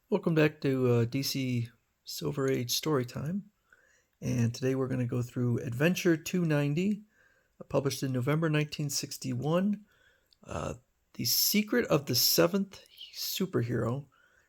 Welcome back to DC Silver Age Storytime. And today we're going to go through Adventure 290, published in November 1961. Uh, the Secret of the Seventh Superhero,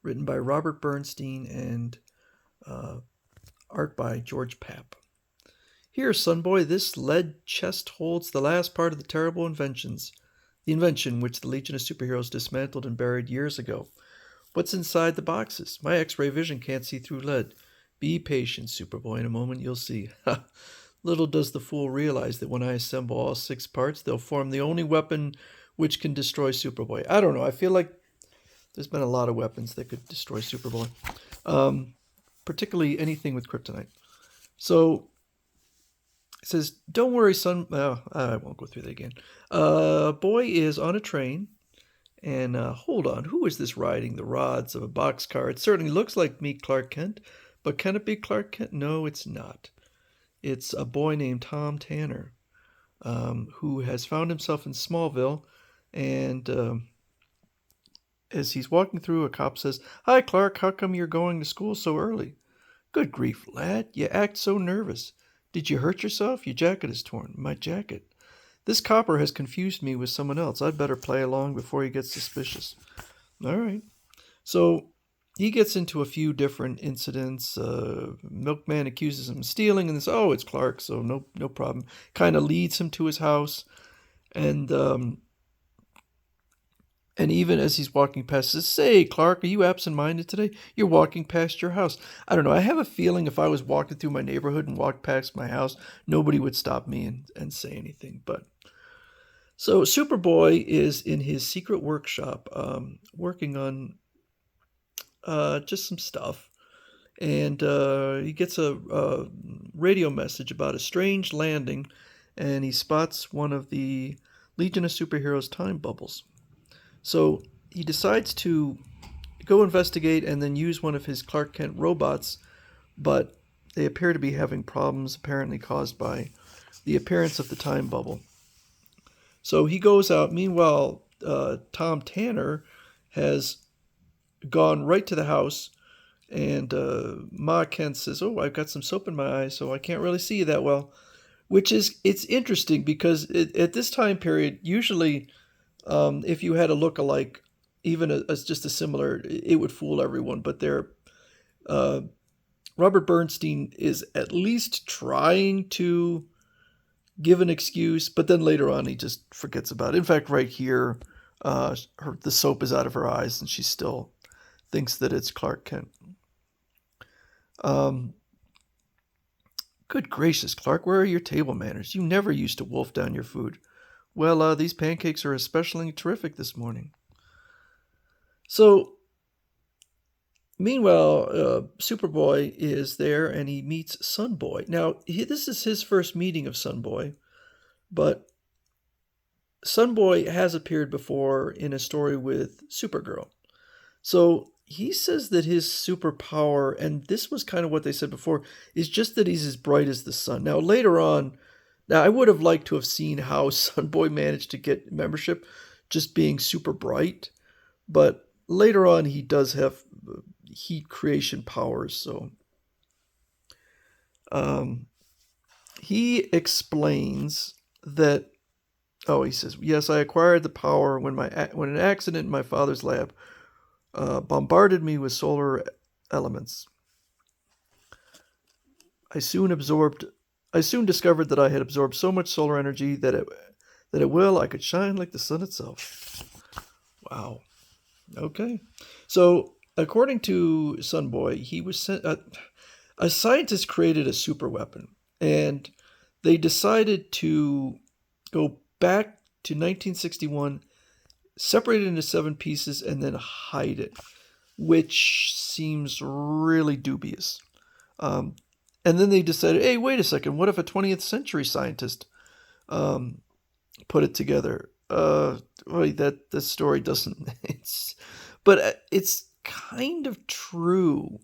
written by Robert Bernstein and uh, art by George Papp. Here, Sunboy, this lead chest holds the last part of the terrible inventions. The invention which the Legion of Superheroes dismantled and buried years ago. What's inside the boxes? My X-ray vision can't see through lead. Be patient, Superboy. In a moment you'll see. Little does the fool realize that when I assemble all 6 parts, they'll form the only weapon which can destroy Superboy. I don't know. I feel like there's been a lot of weapons that could destroy Superboy. Particularly anything with kryptonite. So, it says, don't worry, son. I won't go through that again. Boy is on a train. And hold on, who is this riding the rods of a boxcar? It certainly looks like me, Clark Kent. But can it be Clark Kent? No, it's not. It's a boy named Tom Tanner, who has found himself in Smallville. And as he's walking through, a cop says, "Hi, Clark, how come you're going to school so early?" "Good grief, lad, you act so nervous. Did you hurt yourself? Your jacket is torn." "My jacket? This copper has confused me with someone else. I'd better play along before he gets suspicious." All right. So he gets into a few different incidents. Milkman accuses him of stealing, and says, "Oh, it's Clark, so no problem." Kind of leads him to his house, and even as he's walking past, says, "Say, Clark, are you absent-minded today? You're walking past your house." I don't know. I have a feeling if I was walking through my neighborhood and walked past my house, nobody would stop me and say anything. But so Superboy is in his secret workshop, working on just some stuff, and he gets a radio message about a strange landing, and he spots one of the Legion of Superheroes time bubbles. So he decides to go investigate and then use one of his Clark Kent robots, but they appear to be having problems, apparently caused by the appearance of the time bubble. So he goes out. Meanwhile, Tom Tanner has gone right to the house, and Ma Kent says, "Oh, I've got some soap in my eyes, so I can't really see you that well." It's interesting because at this time period, usually if you had a look-alike, even as just a similar, it would fool everyone. But Robert Bernstein is at least trying to give an excuse, but then later on he just forgets about it. In fact, right here, the soap is out of her eyes, and she still thinks that it's Clark Kent. Good gracious, Clark, where are your table manners? You never used to wolf down your food. Well, these pancakes are especially terrific this morning. So, meanwhile, Superboy is there, and he meets Sunboy. Now, this is his first meeting of Sunboy, but Sunboy has appeared before in a story with Supergirl. So he says that his superpower, and this was kind of what they said before, is just that he's as bright as the sun. Now, later on, I would have liked to have seen how Sunboy managed to get membership just being super bright, but later on he does have heat creation powers, so he explains that, he says, "Yes, I acquired the power when an accident in my father's lab bombarded me with solar elements. I soon discovered that I had absorbed so much solar energy that I could shine like the sun itself." Wow. Okay. So, according to Sunboy, he was sent. A scientist created a super weapon, and they decided to go back to 1961, separate it into 7 pieces, and then hide it, which seems really dubious. And then they decided, hey, wait a second, what if a 20th century scientist put it together? That story doesn't. But it's kind of true.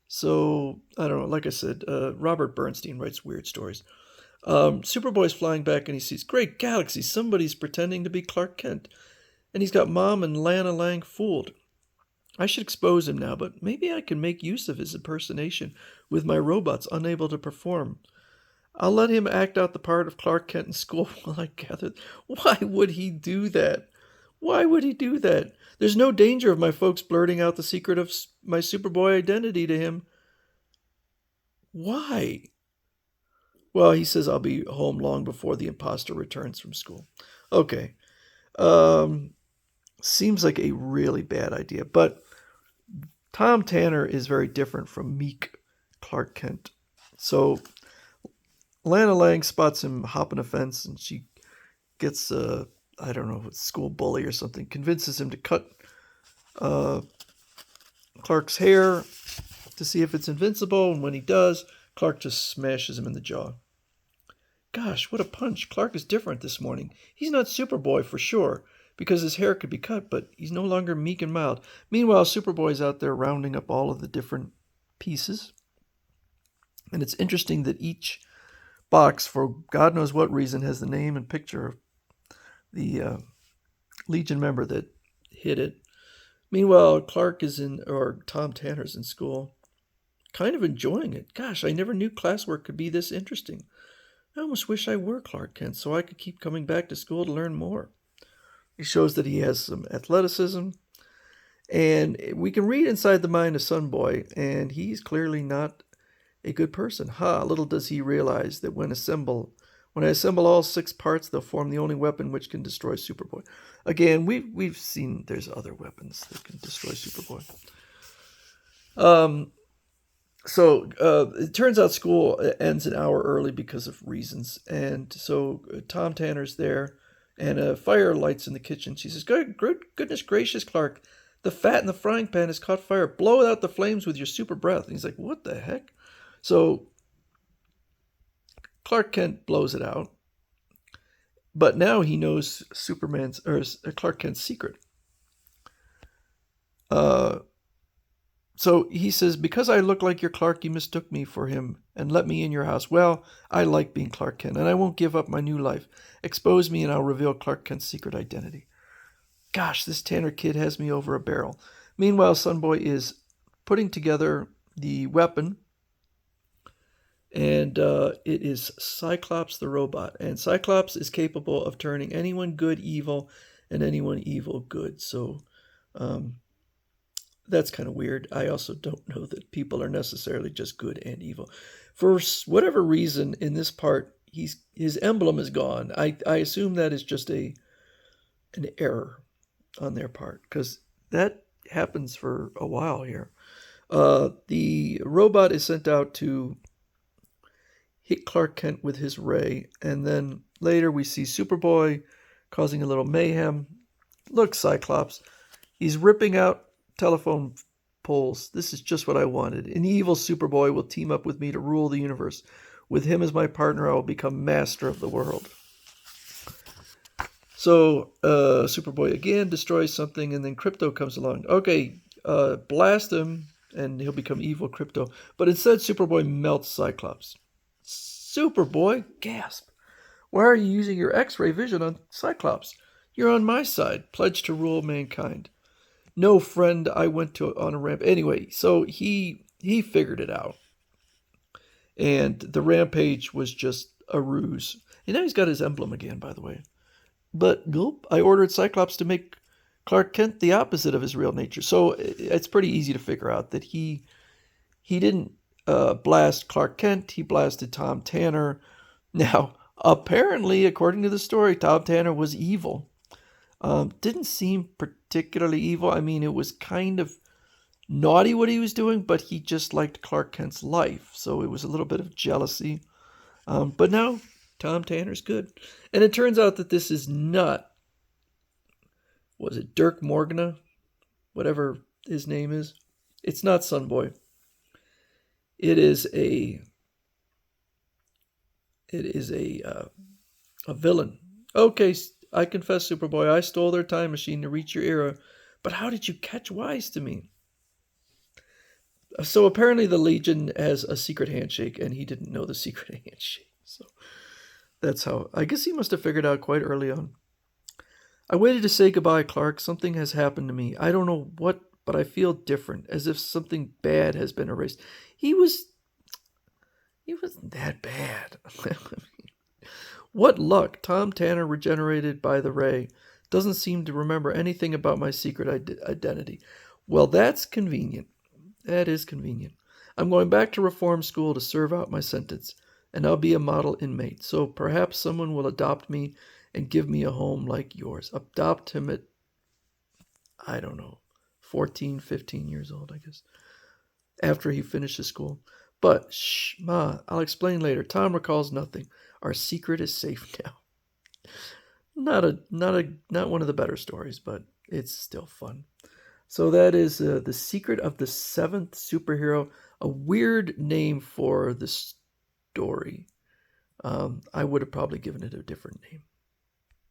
So I don't know. Like I said, Robert Bernstein writes weird stories. Superboy's flying back and he sees, great galaxy, somebody's pretending to be Clark Kent. And he's got Mom and Lana Lang fooled. I should expose him now, but maybe I can make use of his impersonation with my robots unable to perform. I'll let him act out the part of Clark Kent in school while I gather. Why would he do that? Why would he do that? There's no danger of my folks blurting out the secret of my Superboy identity to him. Why? Well, he says I'll be home long before the imposter returns from school. Okay. Seems like a really bad idea, but Tom Tanner is very different from meek Clark Kent. So Lana Lang spots him hopping a fence, and she gets I don't know, a school bully or something, convinces him to cut Clark's hair to see if it's invincible, and when he does, Clark just smashes him in the jaw. Gosh, what a punch. Clark is different this morning. He's not Superboy for sure, because his hair could be cut, but he's no longer meek and mild. Meanwhile, Superboy's out there rounding up all of the different pieces. And it's interesting that each box, for God knows what reason, has the name and picture of the Legion member that hid it. Meanwhile, Clark is Tom Tanner's in school, kind of enjoying it. Gosh, I never knew classwork could be this interesting. I almost wish I were Clark Kent so I could keep coming back to school to learn more. He shows that he has some athleticism, and we can read inside the mind of Sunboy, and he's clearly not a good person. Little does he realize that when I assemble all 6 parts, they'll form the only weapon which can destroy Superboy. Again, we've seen there's other weapons that can destroy Superboy. So it turns out school ends an hour early because of reasons. And so Tom Tanner's there, and a fire lights in the kitchen. She says, goodness gracious, Clark, the fat in the frying pan has caught fire. Blow out the flames with your super breath. And he's like, what the heck? So Clark Kent blows it out. But now he knows Clark Kent's secret. So he says, because I look like your Clark, you mistook me for him and let me in your house. Well, I like being Clark Kent, and I won't give up my new life. Expose me, and I'll reveal Clark Kent's secret identity. Gosh, this Tanner kid has me over a barrel. Meanwhile, Sunboy is putting together the weapon, and it is Cyclops the robot. And Cyclops is capable of turning anyone good evil and anyone evil good. So, that's kind of weird. I also don't know that people are necessarily just good and evil. For whatever reason, in this part, his emblem is gone. I assume that is just an error on their part, because that happens for a while here. The robot is sent out to hit Clark Kent with his ray, and then later we see Superboy causing a little mayhem. Look, Cyclops, he's ripping out telephone poles. This is just what I wanted. An evil Superboy will team up with me to rule the universe. With him as my partner, I will become master of the world. So Superboy again destroys something, and then Crypto comes along. Okay, blast him, and he'll become evil Crypto. But instead, Superboy melts Cyclops. Superboy? Gasp. Why are you using your X-ray vision on Cyclops? You're on my side, pledged to rule mankind. No, friend, I went on a ramp. Anyway, so he figured it out. And the rampage was just a ruse. And now he's got his emblem again, by the way. But nope, I ordered Cyclops to make Clark Kent the opposite of his real nature. So it's pretty easy to figure out that he didn't blast Clark Kent. He blasted Tom Tanner. Now, apparently, according to the story, Tom Tanner was evil. Didn't seem particularly evil. I mean, it was kind of naughty what he was doing, but he just liked Clark Kent's life. So it was a little bit of jealousy. But now Tom Tanner's good. And it turns out that this is not, was it Dirk Morgana? Whatever his name is. It's not Sunboy. It is a villain. Okay, I confess, Superboy, I stole their time machine to reach your era, but how did you catch wise to me? So apparently the Legion has a secret handshake, and he didn't know the secret handshake. So that's how, I guess he must have figured out quite early on. I waited to say goodbye, Clark. Something has happened to me. I don't know what, but I feel different, as if something bad has been erased. He wasn't that bad. What luck! Tom Tanner regenerated by the ray. Doesn't seem to remember anything about my secret identity. Well, that's convenient. That is convenient. I'm going back to reform school to serve out my sentence, and I'll be a model inmate. So perhaps someone will adopt me and give me a home like yours. Adopt him at, I don't know, 14, 15 years old, I guess, after he finishes school. But, shh, Ma, I'll explain later. Tom recalls nothing. Our secret is safe now. Not one of the better stories, but it's still fun. So that is The Secret of the Seventh Superhero, a weird name for the story. I would have probably given it a different name.